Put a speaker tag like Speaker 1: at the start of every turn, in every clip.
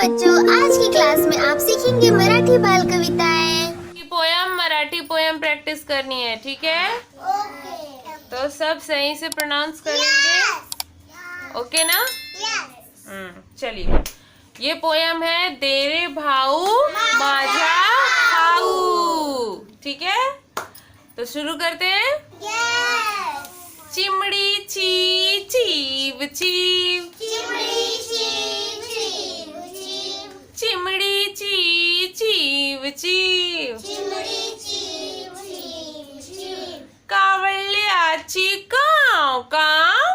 Speaker 1: बच्चों, आज की क्लास में आप सीखेंगे मराठी बाल कविताएं।
Speaker 2: पोयम मराठी पोयम प्रैक्टिस करनी है, ठीक है? तो सब सही से प्रोनाउंस करेंगे, ओके ना? चलिए, ये पोयम है देरे भाऊ माझा खाऊ, ठीक है? तो शुरू करते हैं। चिमड़ी ची चीव चीव, चिमड़ी ची चीव चीव, कावळ्याची काव काव,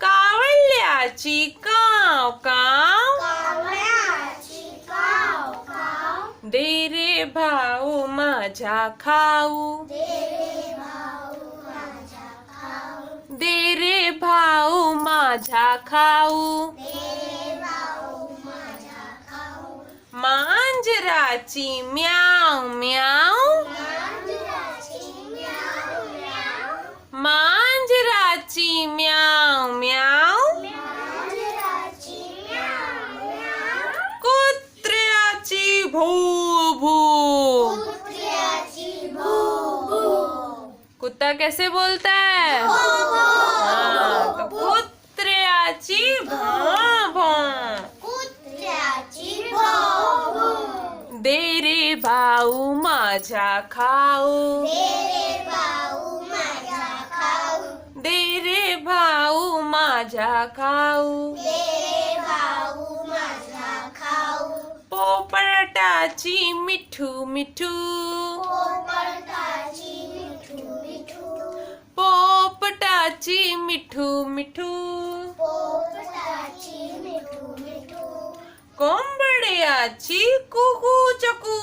Speaker 2: कावळ्याची काव काव, दे रे भाऊ माझा खाऊ, दे रे भाऊ माझा खाऊ, मांजराची म्याव म्याव, मांजराची म्याव म्याव, कुत्र्याची भू भू। कुत्ता कैसे बोलता है? हाँ, तो कुत्र्याची भों भों, दे रे भाऊ माझा खाऊ, दे रे भाऊ माझा खाऊ, पोपटाची मिठू मिठू, पोपटाची मिठू मिठू, कोंबड्याची कुकू चकू,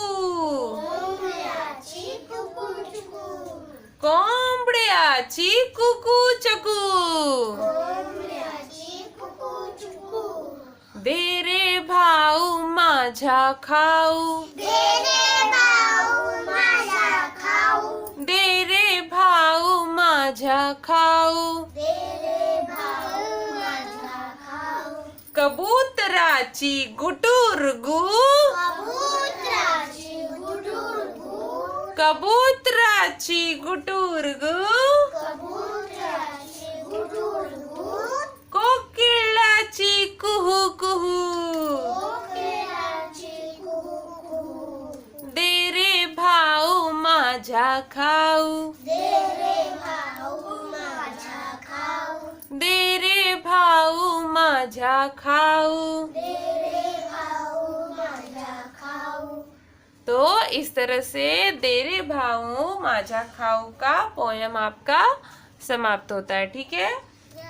Speaker 2: कोंबड्याची कुकू चकू, दे रे भाऊ माझा खाऊ, दे रे भाऊ माझा खाऊ, कबूतराची गुटुरगू, कबूतराची गुटुरगू, कोकिळाची कुहू कुहू, दे रे भाऊ माझा खाऊ, दे रे भाऊ माझा खाऊ। तो इस तरह से दे रे भाऊ माझा खाऊ का पोयम आपका समाप्त होता है, ठीक है?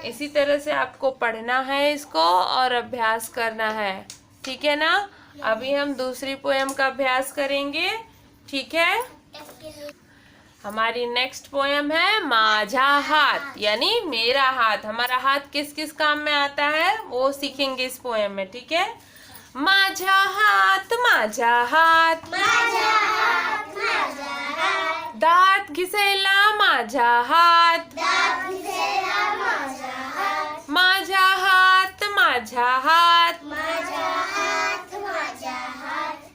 Speaker 2: इसी तरह से आपको पढ़ना है इसको और अभ्यास करना है, ठीक है ना? अभी हम दूसरी पोयम का अभ्यास करेंगे, ठीक है? हमारी नेक्स्ट पोयम है माझा हाथ, यानी मेरा हाथ। हमारा हाथ किस किस काम में आता है वो सीखेंगे इस पोयम में, ठीक है? माझा हात माझा हात, दात घिसायला माझा हात, माझा हात माझा हात,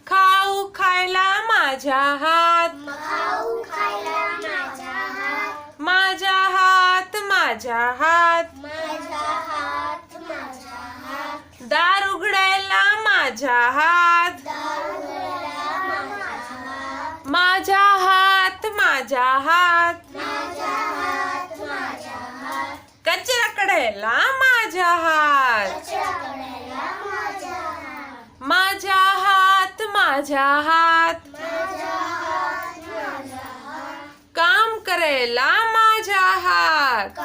Speaker 2: खाऊ खायला माझा हात, माझा हात माझा हात, दार उघडायला माझा हात, माझा हात माझा हात, कचरा काढायला माझा हात, माझा हात माझा हात, काम करायला माझा हात,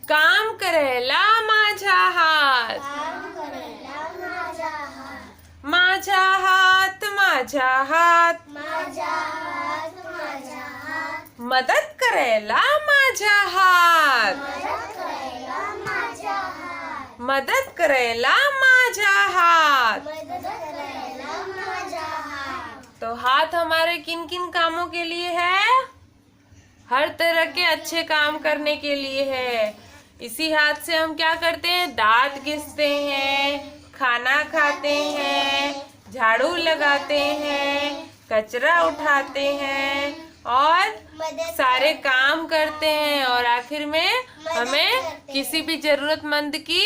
Speaker 2: काम करायला माझा हात, माझा हात माझा हात, मदत करायला माझा हात, मदत करायला माझा हात। तो हाथ हमारे किन किन कामों के लिए है? हर तरह के अच्छे काम करने के लिए है। इसी हाथ से हम क्या करते हैं, दांत घिसते हैं, खाना खाते हैं, झाड़ू लगाते हैं, कचरा उठाते हैं और सारे काम करते हैं, और आखिर में हमें किसी भी जरूरतमंद की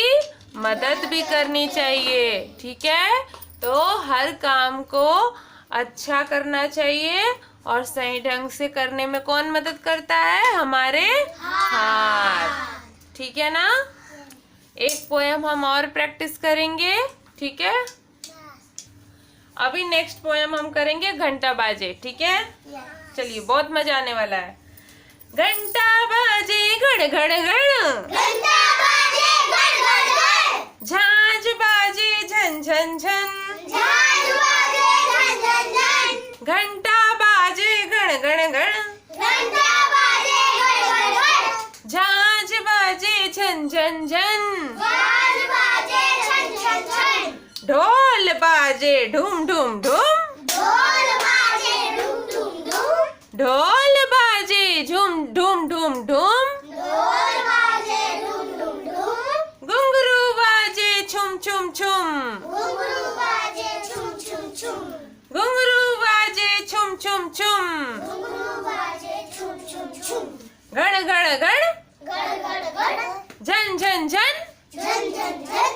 Speaker 2: मदद भी करनी चाहिए। ठीक है, तो हर काम को अच्छा करना चाहिए और सही ढंग से करने में कौन मदद करता है, हमारे हाथ। ठीक है ना। एक पोयम हम और प्रैक्टिस करेंगे। ठीक है, अभी नेक्स्ट पोयम हम करेंगे घंटा बाजे। ठीक है, चलिए, बहुत मजा आने वाला है। घंटा बाजे घड़ घड़ घड़,
Speaker 1: घंटा बाजे घड़ घड़ घड़,
Speaker 2: झांझ बाजे झन झन झन,
Speaker 1: झांझ बाजे झन झन झन,
Speaker 2: घंटा बाजे घड़ घड़ घड़,
Speaker 1: घंटा बाजे घड़ घड़ घड़,
Speaker 2: झांझ बाजे झन झन झन,
Speaker 1: झांझ बाजे झन झन झन,
Speaker 2: ढोल बाजे ढूम ढूम ढूम,
Speaker 1: ढोल बाजे धूम धूम धूम,
Speaker 2: ढोल बाजे झूम ढूम ढूम ढूम,
Speaker 1: ढोल बाजे धूम धूम धूम,
Speaker 2: घुंघरू बाजे छुम छुम छुम,
Speaker 1: घुंघरू बाजे छुम छुम छुम,
Speaker 2: घुंघरू बाजे छुम छुम छुम,
Speaker 1: घुंघरू बाजे छुम छुम छुम,
Speaker 2: घड़ घड़ घड़,
Speaker 1: गड़ गड़ गड़,
Speaker 2: झन झन झन,
Speaker 1: झन झन झन,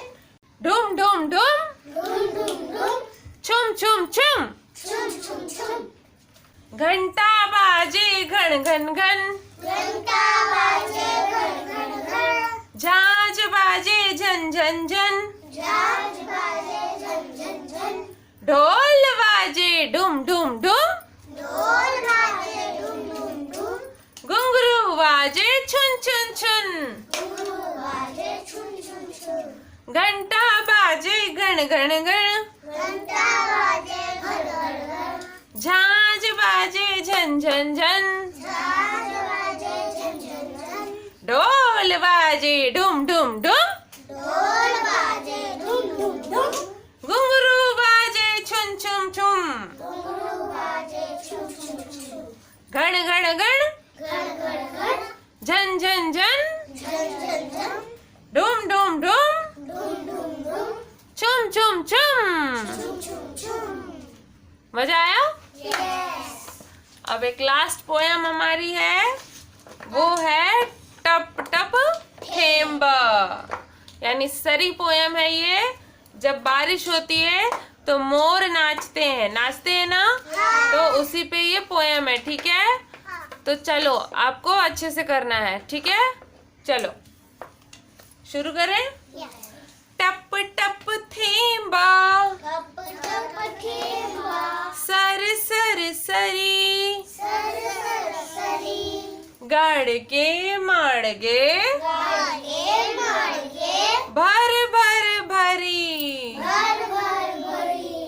Speaker 2: ढूम ढूम ढूम,
Speaker 1: धूम धूम धूम,
Speaker 2: छुम छुम छुम,
Speaker 1: छुम छुम छुम,
Speaker 2: घंटा बाजे घन घन घन,
Speaker 1: घंटा बाजे घड़ घड़ घड़,
Speaker 2: झांझ बाजे झन झन झन,
Speaker 1: झांझ बाजे झन झन झन,
Speaker 2: ढोल बाजे ढूम ढूम ढूम,
Speaker 1: ढोल बाजे धूम धूम धूम,
Speaker 2: घुंघरू बाजे छुन छुन छुन,
Speaker 1: घुंघरू बाजे छुम छुम छुम,
Speaker 2: घंटा बाजे घन घन घन,
Speaker 1: घंटा बाजे घड़ घड़ घड़,
Speaker 2: झांझ बाजे झन झन झन,
Speaker 1: झांझ बाजे झन झन झन,
Speaker 2: ढोल बाजे ढूम ढूम ढूम,
Speaker 1: ढोल बाजे धूम धूम धूम,
Speaker 2: घुंघरू बाजे छुन छुम छुम,
Speaker 1: घुंघरू बाजे छुम छुम छुम,
Speaker 2: घड़ घड़ घड़,
Speaker 1: घड़ घड़ घड़,
Speaker 2: झन झन झन,
Speaker 1: झन झन झन,
Speaker 2: ढूम ढूम ढूम,
Speaker 1: धूम धूम धूम,
Speaker 2: छुम छुम छुम।
Speaker 1: छुम छुम छुम,
Speaker 2: मजा आया।
Speaker 1: यस,
Speaker 2: अब एक लास्ट पोयम हमारी है, वो है टप टप थेम्ब, यानी सरी पोयम है ये। जब बारिश होती है तो मोर नाचते हैं ना, तो उसी पे ये पोयम है। ठीक है, तो चलो आपको अच्छे से करना है। ठीक है, चलो शुरू करें।
Speaker 1: यस,
Speaker 2: टप टप थेम्बा,
Speaker 1: टप टप थेम्बा,
Speaker 2: सर सर सरी,
Speaker 1: सर सर सरी,
Speaker 2: गड़ के मड़ गे,
Speaker 1: गागे मागे,
Speaker 2: भर भर भरी,
Speaker 1: भर भर भरी,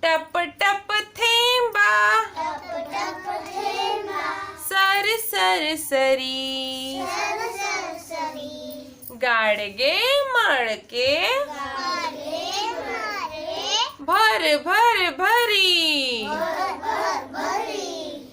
Speaker 2: टप टप थेम्बा,
Speaker 1: टप टप थेम्बा,
Speaker 2: सर सर सरी,
Speaker 1: सर सर सरी,
Speaker 2: गाड़गे मड़ के,
Speaker 1: गागे मागे,
Speaker 2: भर भर भरी,
Speaker 1: भर भर भरी,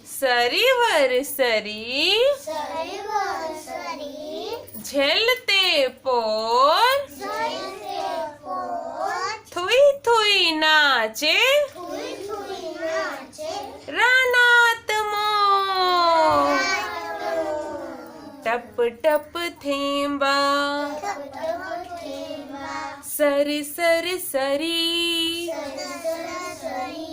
Speaker 2: सरी वर सरी,
Speaker 1: सरी वर सरी,
Speaker 2: झेलते पोर,
Speaker 1: झलते पोत,
Speaker 2: थुई थुई नाचे,
Speaker 1: थुई थुई नाचे,
Speaker 2: रानात मोर, टप टप थेम्बा,
Speaker 1: टप टप थेम्बा,
Speaker 2: सरी सरी सरी,
Speaker 1: सर सर सरी,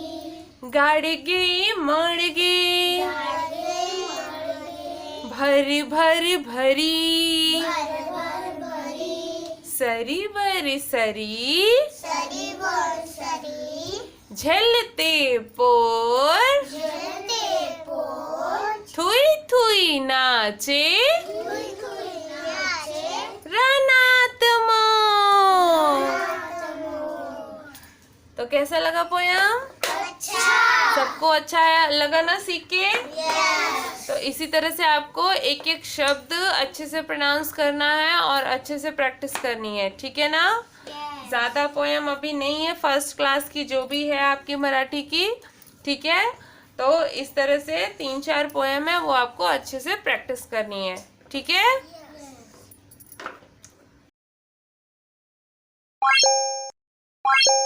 Speaker 2: गाड़गे मड़गे,
Speaker 1: गागे मागे,
Speaker 2: भर भर भरी,
Speaker 1: भर भर भरी,
Speaker 2: सरी वर सरी,
Speaker 1: सरी वर सरी,
Speaker 2: झलते पोर,
Speaker 1: झलते पोत,
Speaker 2: थुई थुई नाचे,
Speaker 1: थुई थुई नाचे,
Speaker 2: रानात मोर। तो कैसा लगा पोयम?
Speaker 1: अच्छा,
Speaker 2: सबको अच्छा लगा ना सीख के?
Speaker 1: यस,
Speaker 2: तो इसी तरह से आपको एक एक शब्द अच्छे से प्रोनाउंस करना है और अच्छे से प्रैक्टिस करनी है। ठीक है ना?
Speaker 1: यस,
Speaker 2: ज़्यादा पोयम अभी नहीं है, फर्स्ट क्लास की जो भी है आपकी मराठी की। ठीक है, तो इस तरह से 3-4 पोयम है वो आपको अच्छे से प्रैक्टिस करनी है। ठीक है।
Speaker 1: यस। है।